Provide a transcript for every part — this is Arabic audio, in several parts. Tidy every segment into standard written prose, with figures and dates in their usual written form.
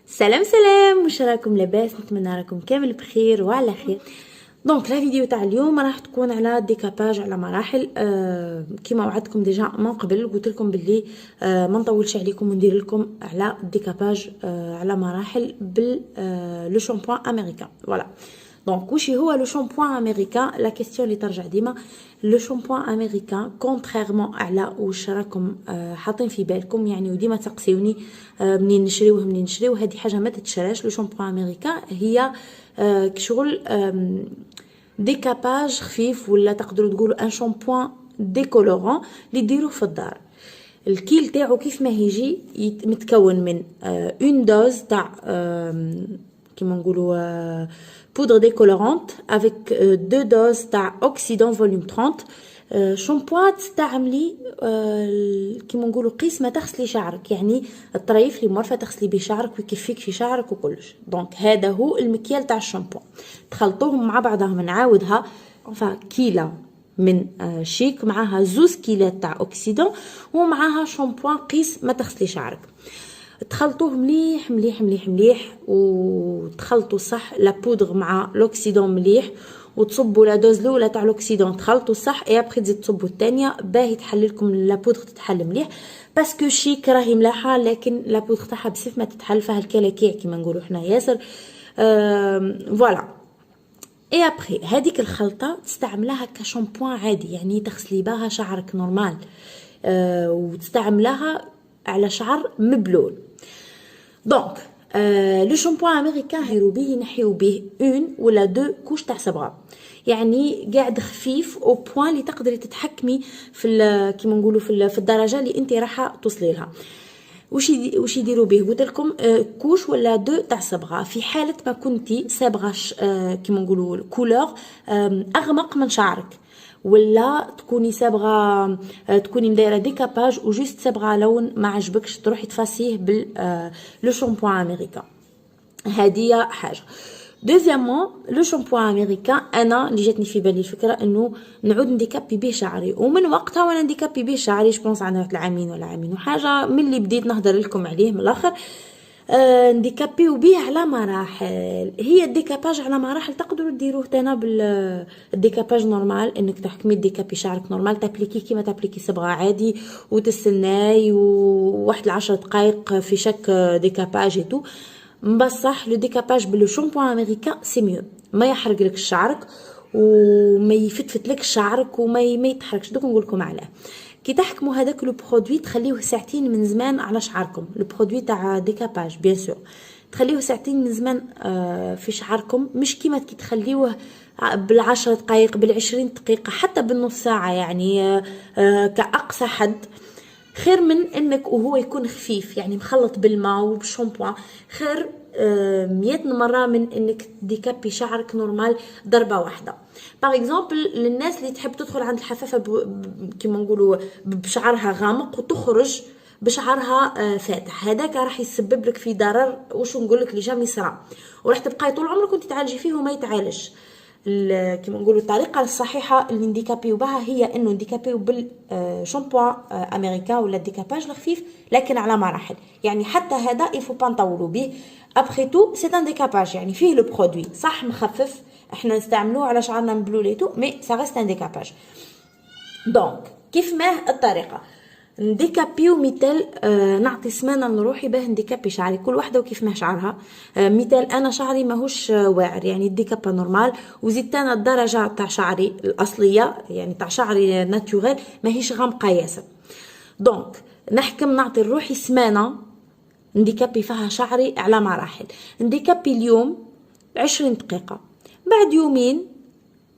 سلام سلام، واش راكم لاباس؟ نتمنى راكم كامل بخير وعلى خير. دونك لا فيديو تاع اليوم راح تكون على ديكاباج على مراحل. كيما وعدتكم ديجا من قبل قلت لكم باللي ما نطولش عليكم وندير لكم على الديكاباج على مراحل بال لو شامبوان امريكان. فوالا دونك واش هو لو شامبوان امريكان؟ لا كيستيون اللي ترجع ديما لو شامبوان امريكان كونتريرمون على واش راكم حاطين في بالكم، يعني وديما تسقسيوني منين نشريوه هذه حاجه ما تتشراش. لو شامبوان امريكان هي كشغل ديكاباج خفيف، ولا تقدروا تقولوا ان شامبوان ديكولورون اللي ديروه في الدار. الكيل تاعو كيف ما يجي متكون من اون دوز تاع كيما نقولوا poudre décolorante avec 2 doses تاع oxydant volume 30. شامبوان تستعملي كيما نقولوا قيس ما تغسلي شعرك، يعني الطريف اللي مرفه تغسلي به شعرك ويكفيك في شعرك وكلش. دونك هذا هو المكيال تاع الشامبو، تخلطوهم مع بعضهم. نعاودها كيله من شيك معاها 2 كيلات تاع اوكسيدون ومعاها شامبوان قيس ما تغسلي شعرك. تخلطوه مليح مليح مليح مليح وتخلطوا صح لا بودر مع لوكسيدون مليح، وتصبوا لا دوز الاولى تاع لوكسيدون تخلطوا صح، اي ابري تزيد تصبوا الثانيه باهي تحل لكم لا بودر تتحل مليح. باسكو شيك راهي ملاحه لكن لا بودر تاعها بسيف ما تتحل فيها الكلاكيع كيما نقولوا حنا ياسر. فوالا اي ابري هذيك الخلطه تستعملها كشامبوان عادي، يعني تغسلي بها شعرك نورمال وتستعملها على شعر مبلول. دونك لو شامبوان امريكان هيرو به ينحيو به اون ولا دو كوش تاع صبغه، يعني قاعد خفيف او بوان اللي تقدري تتحكمي في كيما نقولوا في الدرجه اللي انت راح توصلي لها. واش يديروا به؟ قلت لكم كوش ولا دو تاع صبغه في حاله ما كنتي صبغه كيما نقولوا كولور اغمق من شعرك، ولا تكوني صابغه تكوني مدايره ديكاباج وجوست صابغه لون ما عجبكش تروحي تفاسيه بال لو شامبوان امريكان. هذه حاجه. دوزيامون لو شامبوان امريكان انا اللي جاتني في بالي الفكره انه نعود نديكابي به شعري، ومن وقتها وانا نديكابي به شعري جبونس عندها العامين ولا عامين وحاجه من اللي بديت نهضر لكم عليه من الاخر. نديكابيو بيه على مراحل. هي الديكاباج على مراحل تقدروا ديروه تانا بالديكاباج نورمال، انك تحكمي ديكابي شعرك نورمال تابليكي كيما تابليكي صبغه عادي وتستناي وواحد 10 دقائق في شك ديكاباج ايتو. بصح لو ديكاباج بلو شامبوان امريكان سي ميو، ما يحرق لك شعرك وما يفتفت لك شعرك وما يتحركش. دوك نقول لكم علاه. كي تحكموا هذاك لو برودوي تخليوه ساعتين من زمان على شعركم، لو برودوي تاع ديكاباج بيان سور تخليوه ساعتين من زمان في شعركم، مش كيما كي تخليوه بال10 دقائق بال20 دقيقه حتى بالنص ساعه، يعني كاقصى حد. خير من انك وهو يكون خفيف يعني مخلط بالماء وبالشامبوان، خير 100 مره من انك ديكابي شعرك نورمال ضربه واحده. باغ اكزومبل للناس اللي تحب تدخل عند الحفافه كيما نقولوا بشعرها غامق وتخرج بشعرها فاتح، هذاك راح يسبب لك في ضرر واش نقول لك اللي جامي صرا، وراح تبقاي طول عمرك كنت تعالجي فيه وما يتعالج. كيما نقولوا الطريقه الصحيحه اللي نديكابيو بها هي انه نديكابيو بالشامبوان امريكان ولا الديكاباج الخفيف لكن على مراحل، يعني حتى هذا يفو با نطولوا به. ابخي تو سي ان ديكاباج يعني فيه لو برودوي صح مخفف، احنا نستعملوه على شعرنا مبلوليتو مي سا ريست ان ديكاباج. دونك كيف ما الطريقه نديكابيو مثال نعطي سمانه لروحي باه نديكابي شعري، كل وحده وكيف ما شعرها. مثال انا شعري ماهوش واعر يعني ديكابا نورمال، وزدت انا الدرجه تاع شعري الاصليه يعني تاع شعري ناتوريل ماهيش غامقه ياسر. دونك نحكم نعطي لروحي سمانه نديكابي فيها شعري على مراحل. نديكابي اليوم 20 دقيقه، بعد يومين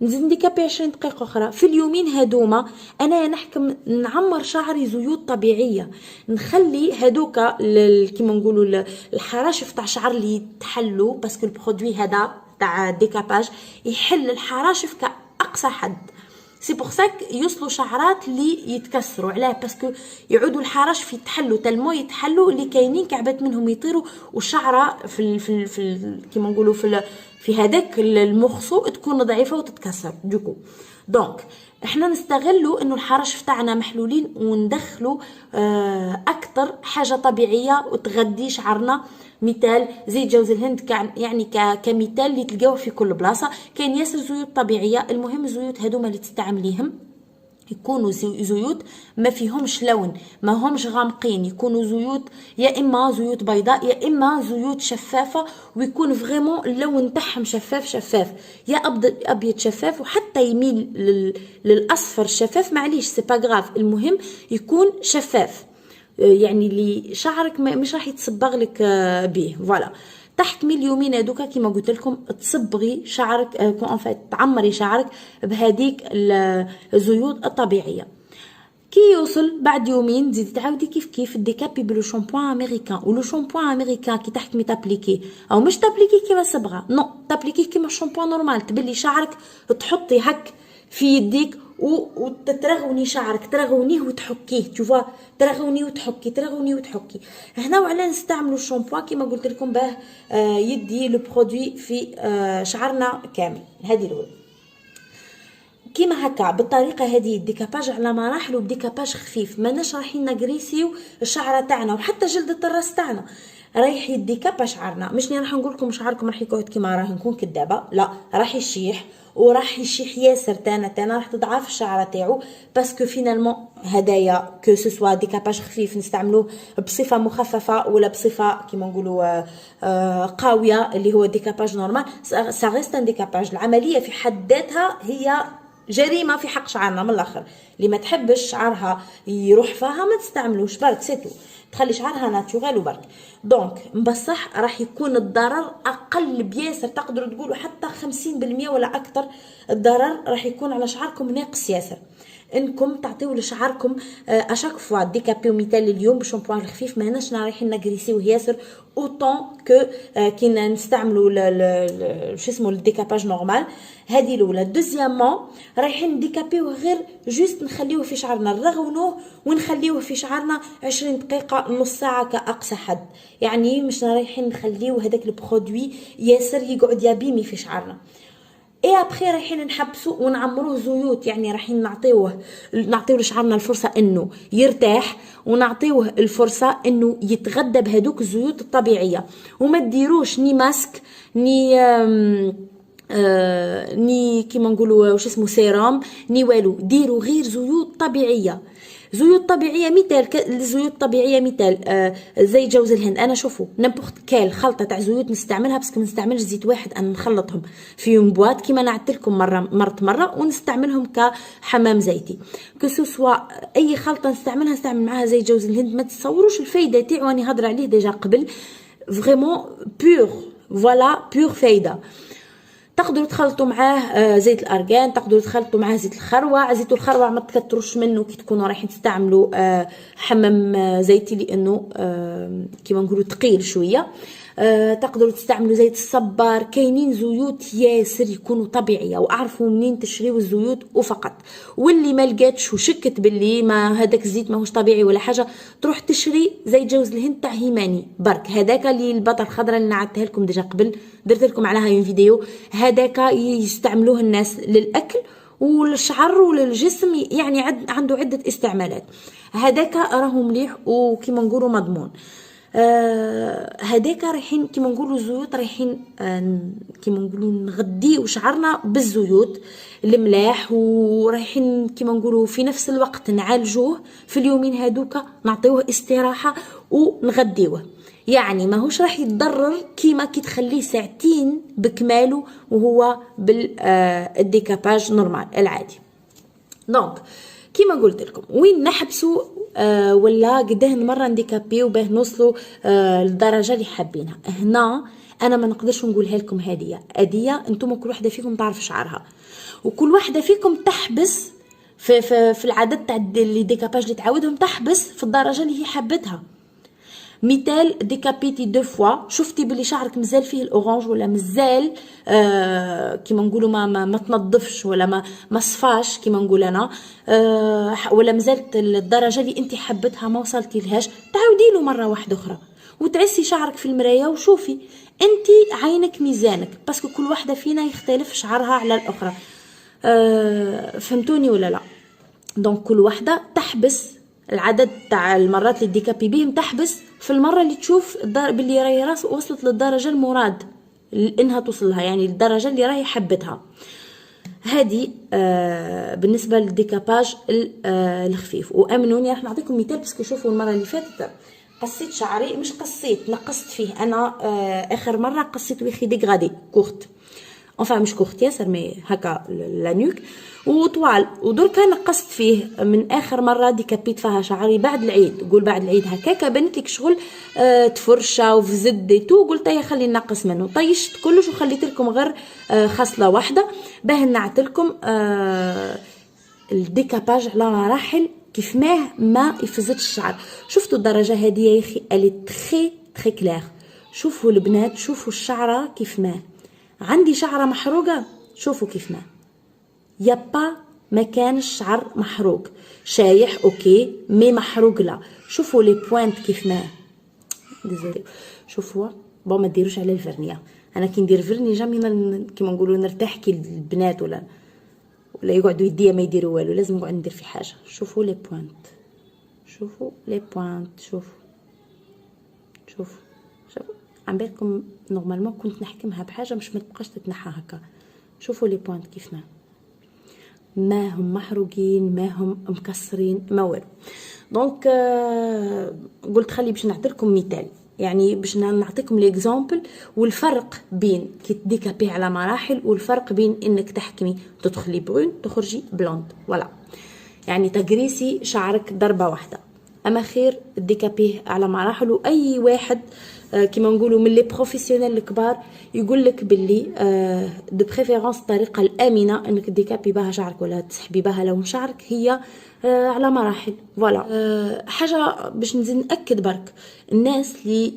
نزيد نديكابي 20 دقيقه اخرى. في اليومين هادوما انا نحكم نعمر شعري زيوت طبيعيه، نخلي هادوكا كيما نقولوا الحراشف تاع شعر اللي يتحلوا، باسكو البرودوي هذا تاع ديكاباج يحل الحراشف كاقصى حد. سي بور ساك يوصلوا شعرات اللي يتكسروا علاه، باسكو يعودوا الحراشف يتحلوا تلمو يتحلوا اللي كاينين كعبات منهم يطيروا، والشعره في كيما نقولوا في هذاك المخصو تكون ضعيفه وتتكسر دوكو. دونك احنا نستغلوا انه الحرش بتاعنا محلولين وندخلوا اكتر حاجه طبيعيه وتغذي شعرنا. مثال زيت جوز الهند يعني كمثال اللي تلقاوه في كل بلاصه. كاين ياسر زيوت طبيعيه، المهم الزيوت هذوما اللي تستعمليهم يكونوا زيوت ما فيهمش لون، ما همش غامقين، يكونوا زيوت يا اما زيوت بيضاء يا اما زيوت شفافه، ويكون فريمون اللون تاعهم شفاف يا ابيض شفاف، وحتى يميل للاصفر شفاف معليش سي با غراف، المهم يكون شفاف يعني اللي شعرك مش راح يتصبغ لك به. فوالا تحكمي اليومين هذوكا كيما قلت لكم تصبغي شعرك تعمري شعرك بهذيك الزيوت الطبيعيه. كي يوصل بعد يومين تزيدي تعاودي كيف ديكابي بلو شامبوان امريكان. ولو شامبوان امريكان كي تحكمي تابليكي او مش تابليكي كيما الصبغه، نو تابليكي كيما شامبوان نورمال، تبلي شعرك تحطي هك في يديك وتترغوني شعرك، ترغونيه وتحكيه، تشوفوا ترغوني وتحكي. هنا وعلى نستعملوا الشامبوان كيما قلت لكم باه يدي لو برودوي في شعرنا كامل. هذه الاولى كيما هكا بالطريقه هذه الديكاباج على مراحل وبديكاباج خفيف، ماناش رايحين نغريسيو الشعره تاعنا وحتى جلده الراس تاعنا، رايح يديكابا شعرنا. مش راح نقول لكم شعركم راح يقعد كيما راه نكون كدابه، لا راح يشيح وراح يشيح ياسر، تانا راح تضعف الشعره تاعو باسكو فينالمون هدايا كو سوسوا ديكاباج خفيف نستعملوه بصفه مخففه ولا بصفه كيما نقولوا قويه اللي هو ديكاباج نورمال، سا ريست ان ديكاباج. العمليه في حد ذاتها هي جريمه في حق شعرنا من الاخر. اللي ما تحبش شعرها يروح فيها ما تستعملوش برك سيتو، تخلي شعرها ناتوريل وبرك. دونك بصح راح يكون الضرر اقل بياسر، تقدروا تقولوا حتى 50% ولا اكثر. الضرر راح يكون على شعركم ناقص ياسر، انكم تعطيو لشعركم اشاك فوا ديكابيو مثال اليوم بشامبوان الخفيف، ماناش رايحين نغريسيوه ياسر اوطون كو كي نستعملوا شو اسمه الديكاباج نورمال. هذه الاولى. دوزيامون رايحين نديكابيوه غير جوست نخليوه في شعرنا، نرغونوه ونخليوه في شعرنا 20 دقيقه نص ساعه كاقصى حد، يعني مش رايحين نخليوه هذاك البرودوي ياسر يقعد يابيمي في شعرنا. اي ابخي رايحين نحبسوا ونعمروه زيوت، يعني رايحين نعطيو لشعرنا الفرصه انه يرتاح ونعطيوه الفرصه انه يتغذى بهذوك الزيوت الطبيعيه. وما ديروش ني ماسك ني كيما نقولوا واش اسمه سيرام ني والو، ديروا غير زيوت طبيعيه. زيوت طبيعيه مثال الزيوت الطبيعيه مثال زي جوز الهند. انا شوفوا نبوخت كال خلطه تاع زيوت نستعملها، بس ما نستعملش زيت واحد، انا نخلطهم في بواط كيما نعدت لكم مره ونستعملهم كحمام زيتي. كسوسوا اي خلطه نستعمل معاها زي جوز الهند، ما تصوروش الفايده تاعو، راني هضر عليه ديجا قبل، فريمون بور فوالا بور فايده. تقدروا تخلطوا معاه زيت الارغان، تقدروا تخلطوا معاه زيت الخروع. زيت الخروع ما تكتروش منه كي تكونوا رايحين تستعملوا حمام زيتي لانه كيما نقولوا ثقيل شويه. تقدروا تستعملوا زيت الصبار. كاينين زيوت ياسر يكونوا طبيعيه، واعرفوا منين تشريوا الزيوت وفقط. واللي ما لقاتش وشكت باللي ما هذاك الزيت ماهوش طبيعي ولا حاجه، تروح تشري زيت جوز الهند تاع هيماني برك، هذاك اللي البطه الخضراء اللي نعدتها لكم ديجا قبل، درت لكم عليها فيديو. هذاك يستعملوه الناس للاكل والشعر وللجسم، يعني عنده عده استعمالات. هذاك راهو مليح وكيما نقولوا مضمون. هذاك رايحين كيما نقولوا زيوت، رايحين كيما نقولوا نغديو شعرنا بالزيوت الملاح، ورايحين كيما نقولوا في نفس الوقت نعالجوه في اليومين هذوك، نعطيوه استراحه ونغديوه. يعني ماهوش راح يتضرر كيما كي تخليه ساعتين بكماله وهو بالديكاباج نورمال العادي. دونك كيما قلت لكم وين نحبسوا ولا قداه مره نديكابيو باه نوصلوا للدرجه اللي حابينها. هنا انا ما نقدرش نقولها لكم هديه انتم كل واحده فيكم تعرف شعرها، وكل واحده فيكم تحبس في العدد تاع اللي ديكاباج اللي تعودهم، تحبس في الدرجه اللي هي حبتها. مثال ديكابيتي 2 فوا، شفتي بلي شعرك مازال فيه الاورانج ولا مازال كيما نقولوا ما تنظفش ولا ما صفاش كيما نقول انا، ولا مازالت الدرجه اللي انت حبتها ما وصلتي لهاش، تعاودي له مره واحده اخرى وتعسي شعرك في المرايه وشوفي انت عينك ميزانك، باسكو كل واحده فينا يختلف شعرها على الاخرى. فهمتوني ولا لا؟ دونك كل وحده تحبس العدد تاع المرات اللي ديكابي بيهم، تحبس في المره اللي تشوف باللي راهي راس وصلت للدرجه المراد انها توصلها، يعني الدرجه اللي راهي حبتها. هذه بالنسبه للديكاباج الخفيف. وامنوني راح نعطيكم مثال، باسكو شوفوا المره اللي فاتت قصيت شعري، مش قصيت، نقصت فيه انا. اخر مره قصيت ويخي ديغرادي كورت، enfin مش كورت ياسر مي هكا لا نوك وطوال، ودركا نقصت فيه من اخر مره ديكابيت فيها شعري بعد العيد. قول بعد العيد هكاكا بنت لك شغل تفرشه وفي زد تو، قلت يا خلي نقص منه، طيشت كلش وخليت لكم غير خصله واحده باه نعت لكم الديكاباج على مراحل كيف ما يفزتش الشعر. شفتوا الدرجه هذه يا اخي الي تري تري كلير. شوفوا البنات، شوفوا الشعره كيف عندي شعره محروقه، شوفوا كيف يابا ما كان الشعر محروق، شايح اوكي مي محروق لا. شوفوا لي بوينت كيف ديزولي، شوفوا بون ما ديروش على الفرنيه. انا كي ندير فرني جامي كيما نقولوا نرتاح كي البنات ولا يقعدوا يديا ما يديروا والو، لازم نقعد ندير في حاجه. شوفوا لي بوينت، شوفوا لي بوينت، شوفوا عم بالكم نورمالمون كنت نحكمها بحاجه مش ما تبقاش تتنحى هكا. شوفوا لي بوينت كيف ما هم محروقين، ما هم مكسرين، ما والو. دونك قلت خلي باش نعطيكم مثال، يعني باش نعطيكم ليكزامبل والفرق بين كي تديكابي على مراحل والفرق بين انك تحكمي تدخلي برون تخرجي بلوند. ولا يعني تقريسي شعرك ضربه واحده، اما خير ديكابيه على مراحل. واي واحد كيما نقولوا من لي بروفيسيونيل الكبار يقول لك باللي دو بريفيرونس الطريقه الامنه انك ديكابي بها شعرك ولا تسحبي بها لون شعرك هي على مراحل. فوالا حاجه باش نزيد ناكد برك الناس اللي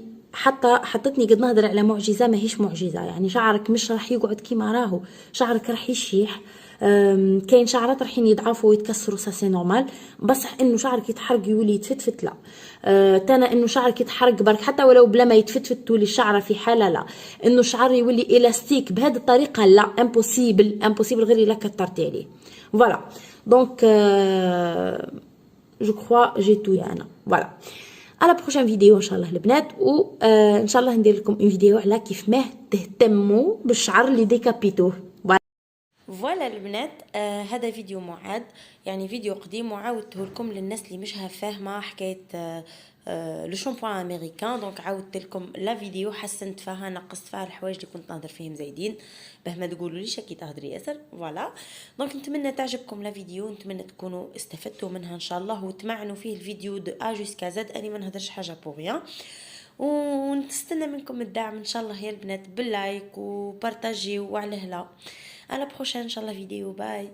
حطتني قد نهضر على معجزه، ماهيش معجزه. يعني شعرك مش راح يقعد كيما راهو، شعرك راح يشيح. كاين شعرات راح يضعفوا ويتكسروا، سي نورمال. بصح انه شعرك يتحرق يولي يتفتفت لا. تانا انه شعرك يتحرق برك حتى ولو بلا ما يتفتفت تولي الشعره في حاله لا. انه الشعر يولي الاستيك بهذه الطريقه لا، امبوسيبل غير الا كثرتي عليه. فوالا دونك جو كخوا جي تو انا. فوالا على بروشان فيديو ان شاء الله البنات، و ان شاء الله ندير لكم اون فيديو على كيف ما تهتموا بالشعر اللي ديكابيتوه. فوالا البنات هذا فيديو معاد، يعني فيديو قديم وعاودته لكم للناس اللي مش فاهمه حكايه لو شامبوان امريكان. دونك عاودت لكم لا فيديو، حسنت فيها، نقصت فيها الحوايج اللي كنت نهضر فيهم زايدين باه ما تقولوا ليش كي تهضري ياسر. فوالا دونك نتمنى تعجبكم لا فيديو، نتمنى تكونوا استفدتوا منها ان شاء الله وتمعنوا فيه الفيديو دو ا جوسكا زد. اني ما نهضرش حاجه بوغيان، ونستنى منكم الدعم ان شاء الله يا البنات باللايك وبارطاجيو وعلى هلا. على بروشين ان شاء الله فيديو. باي.